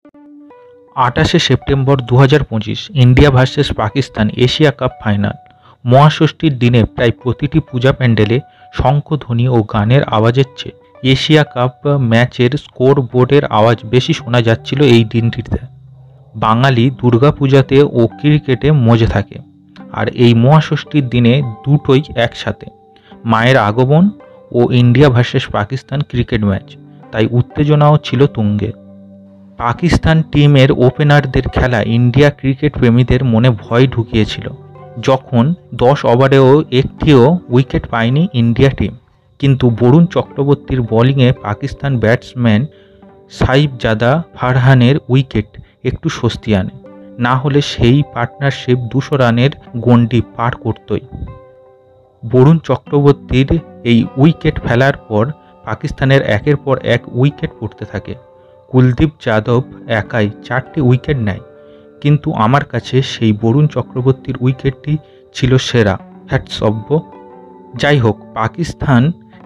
28শে September 2025 India versus Pakistan Asia cup final. মহাষষ্ঠীর দিনে প্রায় প্রতিটি পূজা প্যান্ডেলে শঙ্খধ্বনি ও গানের আওয়াজের চেয়ে এশিয়া কাপ ম্যাচের স্কোর বোর্ডের আওয়াজ বেশি শোনা যাচ্ছিল এই দিনটিতে। বাঙালি দুর্গাপূজাতে ও ক্রিকেটে মজে থাকে, আর এই মহাষষ্ঠীর দিনে দুটোই একসাথে, মায়ের আগমন ও India versus Pakistan cricket match, তাই উত্তেজনাও ছিল তুঙ্গে। পাকিস্তান টিমের ওপেনারদের খেলা ইন্ডিয়া ক্রিকেট প্রেমীদের মনে ভয় ঢুকিয়েছিল, যখন 10 ওভারেও একটিও উইকেট পায়নি ইন্ডিয়া টিম। কিন্তু বরুণ চক্রবর্তীর বোলিংয়ে পাকিস্তান ব্যাটসম্যান সাইফজাদা ফারহানের উইকেট একটু স্বস্তি আনে, না হলে সেই পার্টনারশিপ 200 রানের গণ্ডি পার করতই। বরুণ চক্রবর্তীর এই উইকেট ফেলার পর পাকিস্তানের একের পর এক উইকেট পড়তে থাকে। কুলদীপ যাদব একাই 4টি উইকেট নেয়, কিন্তু আমার কাছে সেই বরুণ চক্রবর্তীর উইকেটটি ছিল সেরা। হ্যাটসঅফ। যাই হোক, পাকিস্তান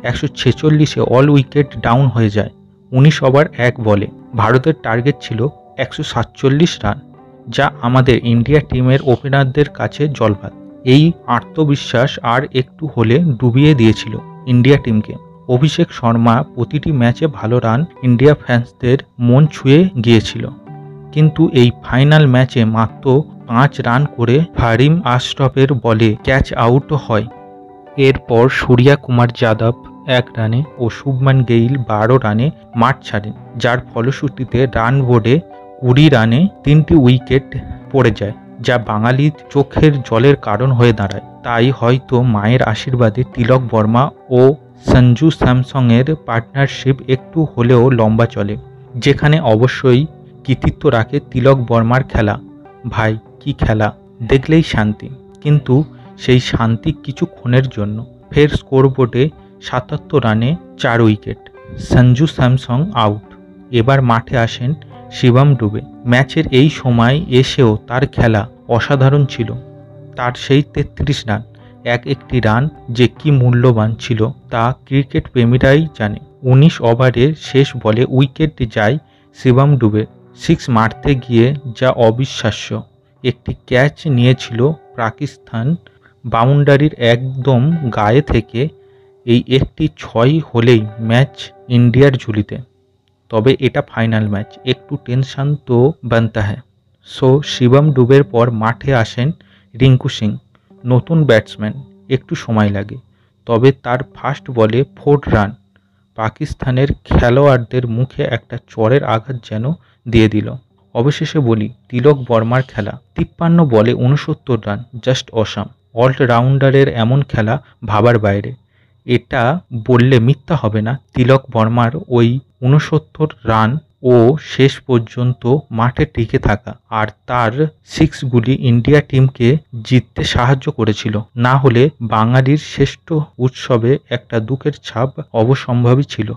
146-এ অল উইকেট ডাউন হয়ে যায় 19 ওভার 1 বলে। ভারতের টার্গেট ছিল 147 রান, যা আমাদের ইন্ডিয়া টিমের ওপেনারদের কাছে জলভাত। এই আত্মবিশ্বাস আর একটু হলে ডুবিয়ে দিয়েছিল ইন্ডিয়া টিমকে। অভিষেক শর্মা প্রতিটি ম্যাচে ভালো রান ইন্ডিয়া ফ্যান্সদের মন ছুঁয়ে গিয়েছিল, কিন্তু এই ফাইনাল ম্যাচে মাত্র 5 রান করে ফারিম আশরফের বলে ক্যাচ আউট হয়। এরপর সূর্যা কুমার যাদব 1 রানে ও শুভমান গিল 12 রানে মাঠ ছাড়েন, যার ফলশ্রুতিতে রান বোর্ডে 20 রানে 3টি উইকেট পড়ে যায়, যা বাঙালির চোখের জলের কারণ হয়ে দাঁড়ায়। তাই হয়তো মায়ের আশীর্বাদে তিলক বর্মা ও সঞ্জু স্যামসংয়ের পার্টনারশিপ একটু হলেও লম্বা চলে, যেখানে অবশ্যই কৃতিত্ব রাখে তিলক বর্মার খেলা। ভাই, কি খেলা, দেখলেই শান্তি। কিন্তু সেই শান্তি কিছুক্ষণের জন্য। ফের স্কোরবোর্ডে 77 রানে 4 উইকেট, সঞ্জু স্যামসং আউট। এবার মাঠে আসেন শিবম ডুবে। ম্যাচের এই সময় এসেও তার খেলা অসাধারণ ছিল। তার সেই 33 রান, একটি রান যে কি মূল্যবান ছিল তা ক্রিকেট প্রেমীরাই জানে। 19 ওভারের শেষ বলে উইকেট যায় শিবম ডুবে। 6 মারতে গিয়ে যা অবিশ্বাস্য একটি ক্যাচ নিয়েছিল পাকিস্তান বাউন্ডারির একদম গায়ে থেকে। এই একটি 6 হলেই ম্যাচ ইন্ডিয়ার ঝুলিতে। তবে এটা ফাইনাল ম্যাচ, একটু টেনশন তো বানতা হ্যায়। সো শিবম ডুবের পর মাঠে আসেন রিঙ্কু সিং, নতুন ব্যাটসম্যান। একটু সময় লাগে, তবে তার ফার্স্ট বলে 4 রান পাকিস্তানের খেলোয়াড়দের মুখে একটা চড়ের আঘাত যেন দিয়ে দিল। অবশেষে বলি, তিলক বর্মার খেলা 53 বলে 69 রান, জাস্ট অসাম। অলরাউন্ডারের এমন খেলা ভাবার বাইরে। এটা বললে মিথ্যা হবে না। তিলক বর্মার ওই 69 রান ও শেষ পর্যন্ত মাঠে টিকে থাকা আর তার 6গুলি ইন্ডিয়া টিমকে জিততে সাহায্য করেছিল। না হলে বাঙালির শ্রেষ্ঠ উৎসবে একটা দুঃখের ছাপ অবশ্যম্ভাবী ছিল।